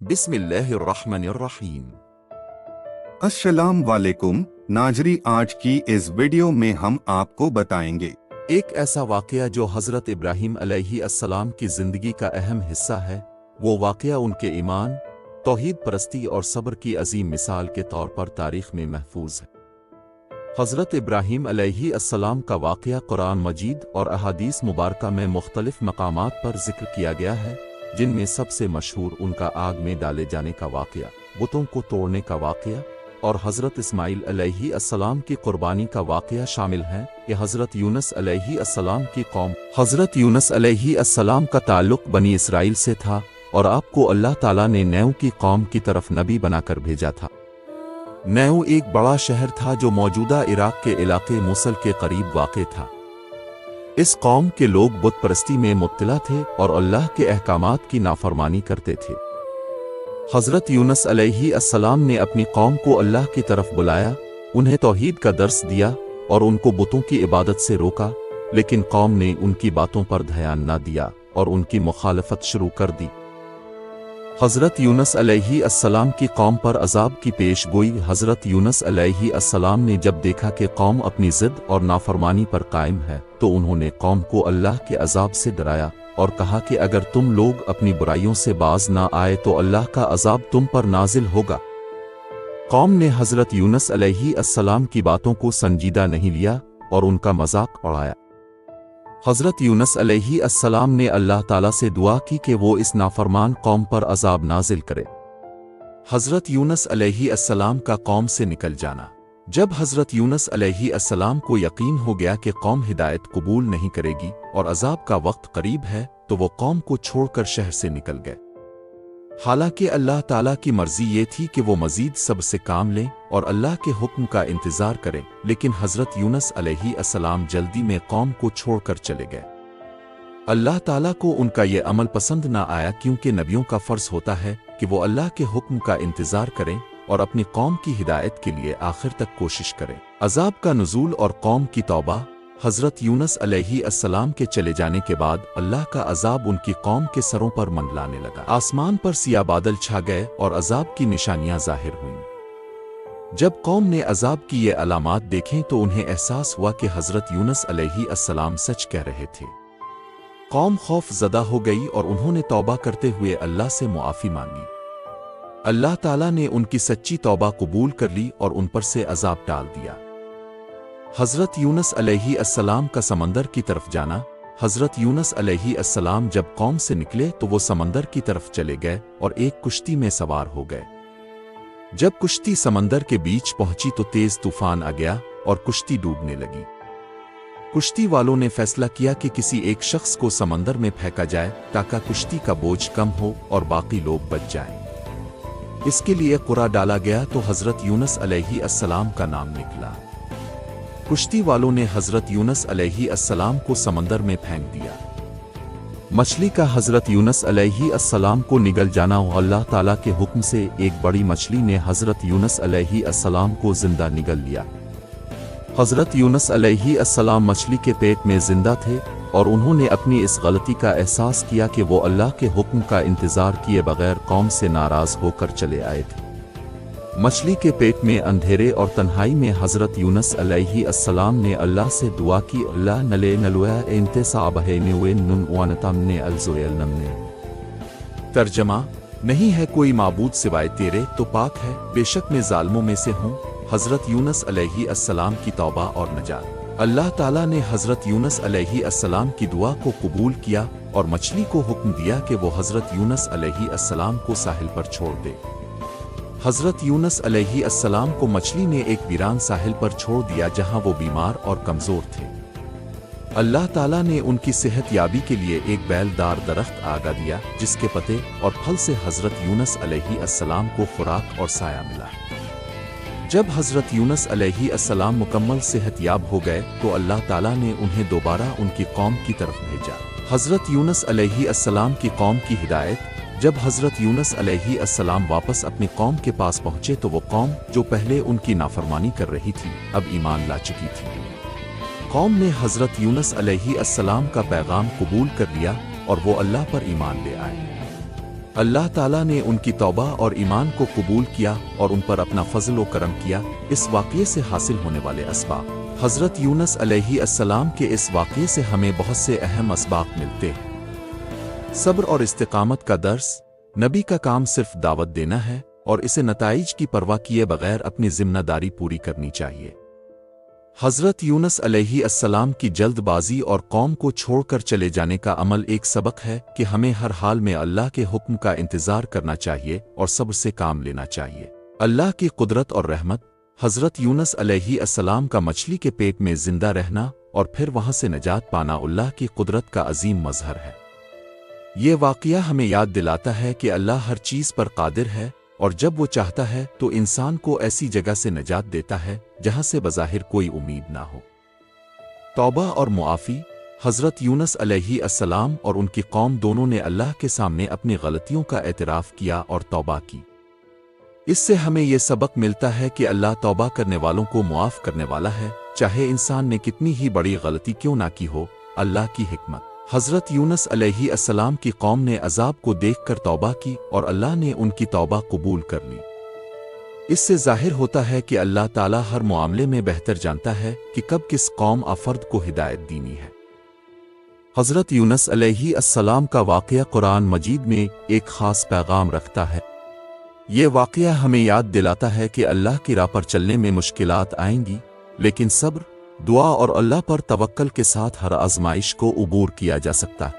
बिस्मिल्लाहिर्रहमानिर्रहीम। अस्सलाम वालेकुम नाजरी, आज की इस वीडियो में हम आपको बताएंगे एक ऐसा वाक़या जो हज़रत इब्राहीम अलैहिस्सलाम की ज़िंदगी का अहम हिस्सा है। वो वाक़या उनके ईमान, तौहीद परस्ती और सब्र की अजीम मिसाल के तौर पर तारीख़ में महफूज है। हज़रत इब्राहीम अलैहिस्सलाम का वाक़या कुरान मजीद और अहादीस मुबारका में मुख्तलिफ मकामात पर ज़िक्र किया गया है, जिनमें सबसे मशहूर उनका आग में डाले जाने का वाक़या, बुतों को तोड़ने का वाक़या और हज़रत इस्माइल अलैहिस्सलाम की कुर्बानी का वाक़या शामिल हैं। कि हज़रत यूनुस अलैहिस्सलाम की कौम, हज़रत यूनुस अलैहिस्सलाम का ताल्लुक़ बनी इसराइल से था और आपको अल्लाह ताला ने नैव की कौम की तरफ नबी बनाकर भेजा था। नैव एक बड़ा शहर था जो मौजूदा इराक के इलाके मूसल के करीब वाक़ था। इस कौम के लोग बुत परस्ती में मुब्तला थे और अल्लाह के अहकामात की नाफरमानी करते थे। हज़रत यूनुस अलैहिस्सलाम ने अपनी कौम को अल्लाह की तरफ बुलाया, उन्हें तौहीद का दर्स दिया और उनको बुतों की इबादत से रोका, लेकिन कौम ने उनकी बातों पर ध्यान न दिया और उनकी मुखालफत शुरू कर दी। हज़रत यूनुस अलैहिस्सलाम की कौम पर अज़ाब की पेश गोई। हज़रत यूनुस अलैहिस्सलाम ने जब देखा कि कौम अपनी ज़िद और नाफरमानी पर कायम है, तो उन्होंने कौम को अल्लाह के अज़ाब से डराया और कहा कि अगर तुम लोग अपनी बुराइयों से बाज ना आए तो अल्लाह का अज़ाब तुम पर नाजिल होगा। कौम ने हज़रत यूनुस अलैहिस्सलाम की बातों को संजीदा नहीं लिया और उनका मजाक उड़ाया। हज़रत यूनुस अलैहिस्सलाम ने अल्लाह ताला से दुआ की कि वो इस नाफरमान कौम पर अज़ाब नाजिल करे। हज़रत यूनुस अलैहिस्सलाम का कौम से निकल जाना। जब हज़रत यूनुस अलैहिस्सलाम को यकीन हो गया कि कौम हिदायत कबूल नहीं करेगी और अज़ाब का वक्त करीब है, तो वो कौम को छोड़कर शहर से निकल गए। हालांकि अल्लाह ताला की मर्जी ये थी कि वो मजीद सब से काम लें और अल्लाह के हुक्म का इंतज़ार करें, लेकिन हज़रत यूनुस अलैहिस्सलाम जल्दी में कौम को छोड़कर चले गए। अल्लाह ताला को उनका ये अमल पसंद ना आया, क्योंकि नबियों का फ़र्ज़ होता है कि वो अल्लाह के हुक्म का इंतज़ार करें और अपनी कौम की हिदायत के लिए आखिर तक कोशिश करें। अज़ाब का नुज़ूल और कौम की तौबा। हज़रत यूनुस अलैहिस्सलाम के चले जाने के बाद अल्लाह का अज़ाब उनकी कौम के सरों पर मंडलाने लगा। आसमान पर सिया बादल छा गए और अज़ाब की निशानियां ज़ाहिर हुईं। जब कौम ने अज़ाब की ये अलामात देखें तो उन्हें एहसास हुआ कि हज़रत यूनुस अलैहिस्सलाम सच कह रहे थे। कौम खौफ ज़दा हो गई और उन्होंने तौबा करते हुए अल्लाह से मुआफ़ी मांगी। अल्लाह ताला ने उनकी सच्ची तौबा कबूल कर ली और उन पर से अज़ाब टाल दिया। हज़रत यूनुस अलैहिस्सलाम का समंदर की तरफ जाना। हज़रत यूनुस अलैहिस्सलाम जब कौम से निकले तो वो समंदर की तरफ चले गए और एक कुश्ती में सवार हो गए। जब कुश्ती समंदर के बीच पहुंची तो तेज तूफान आ गया और कुश्ती डूबने लगी। कुश्ती वालों ने फैसला किया कि किसी एक शख्स को समंदर में फेंका जाए ताकि कुश्ती का बोझ कम हो और बाकी लोग बच जाएं। इसके लिए कुरा डाला गया तो हज़रत यूनुस अलैहिस्सलाम का नाम निकला। कुश्ती वालों ने हज़रत यूनुस अलैहिस्सलाम को समंदर में फेंक दिया। मछली का हज़रत यूनुस अलैहिस्सलाम को निगल जाना और अल्लाह ताला के हुक्म से एक बड़ी मछली ने हज़रत यूनुस अलैहिस्सलाम को जिंदा निगल लिया। हज़रत यूनुस अलैहिस्सलाम मछली के पेट में जिंदा थे और उन्होंने अपनी इस गलती का एहसास किया कि वो अल्लाह के हुक्म का इंतज़ार किए बगैर कौम से नाराज़ होकर चले आए थे। मछली के पेट में अंधेरे और तन्हाई में हज़रत यूनुस अलैहिस्सलाम ने अल्लाह से दुआ की, अल्लाह नले नलुआ इंते साबहे नुए नुन वानतमने अलज़ोयल नमने। तर्जमा: नहीं है कोई माबूद सिवाय तेरे, तो पाक है, बेशक मैं जालिमों में से हूँ। हज़रत यूनुस अलैहिस्सलाम की तौबा और नजात। अल्लाह ताला ने हज़रत यूनुस अलैहिस्सलाम की दुआ को कबूल किया और मछली को हुक्म दिया कि वो हज़रत यूनुस अलैहिस्सलाम को साहिल पर छोड़ दे। हज़रत यूनुस अलैहिस्सलाम को मछली ने एक वीरान साहिल पर छोड़ दिया जहां वो बीमार और कमज़ोर थे। अल्लाह ताला ने उनकी सेहत याबी के लिए एक बेलदार दरख्त आगा दिया, जिसके पत्ते और फल से हज़रत यूनुस अलैहिस्सलाम को खुराक और साया मिला। जब हज़रत यूनुस अलैहिस्सलाम मुकम्मल सेहत याब हो गए तो अल्लाह ताला ने उन्हें दोबारा उनकी कौम की तरफ भेजा। हज़रत यूनुस अलैहिस्सलाम की कौम की हिदायत। जब हज़रत यूनुस अलैहिस्सलाम वापस अपनी कौम के पास पहुँचे तो वो कौम जो पहले उनकी नाफरमानी कर रही थी, अब ईमान ला चुकी थी। कौम ने हज़रत यूनुस अलैहिस्सलाम का पैगाम कबूल कर लिया और वो अल्लाह पर ईमान ले आए। اللہ تعالیٰ نے ان کی توبہ اور ایمان کو قبول کیا اور ان پر اپنا فضل و کرم کیا۔ اس واقعے سے حاصل ہونے والے اسباق۔ حضرت یونس علیہ السلام کے اس واقعے سے ہمیں بہت سے اہم اسباق ملتے ہیں۔ صبر اور استقامت کا درس۔ نبی کا کام صرف دعوت دینا ہے اور اسے نتائج کی پرواہ کیے بغیر اپنی ذمہ داری پوری کرنی چاہیے۔ حضرت یونس علیہ السلام کی جلد بازی اور قوم کو چھوڑ کر چلے جانے کا عمل ایک سبق ہے کہ ہمیں ہر حال میں اللہ کے حکم کا انتظار کرنا چاہیے اور صبر سے کام لینا چاہیے۔ اللہ کی قدرت اور رحمت۔ حضرت یونس علیہ السلام کا مچھلی کے پیٹ میں زندہ رہنا اور پھر وہاں سے نجات پانا اللہ کی قدرت کا عظیم مظہر ہے۔ یہ واقعہ ہمیں یاد دلاتا ہے کہ اللہ ہر چیز پر قادر ہے اور جب وہ چاہتا ہے تو انسان کو ایسی جگہ سے نجات دیتا ہے جہاں سے بظاہر کوئی امید نہ ہو۔ توبہ اور معافی۔ حضرت یونس علیہ السلام اور ان کی قوم دونوں نے اللہ کے سامنے اپنی غلطیوں کا اعتراف کیا اور توبہ کی۔ اس سے ہمیں یہ سبق ملتا ہے کہ اللہ توبہ کرنے والوں کو معاف کرنے والا ہے، چاہے انسان نے کتنی ہی بڑی غلطی کیوں نہ کی ہو۔ اللہ کی حکمت۔ حضرت یونس علیہ السلام کی قوم نے عذاب کو دیکھ کر توبہ کی اور اللہ نے ان کی توبہ قبول کر لی۔ اس سے ظاہر ہوتا ہے کہ اللہ تعالیٰ ہر معاملے میں بہتر جانتا ہے کہ کب کس قوم افرد کو ہدایت دینی ہے۔ حضرت یونس علیہ السلام کا واقعہ قرآن مجید میں ایک خاص پیغام رکھتا ہے۔ یہ واقعہ ہمیں یاد دلاتا ہے کہ اللہ کی راہ پر چلنے میں مشکلات آئیں گی، لیکن صبر، دعا اور اللہ پر توکل کے ساتھ ہر آزمائش کو عبور کیا جا سکتا ہے۔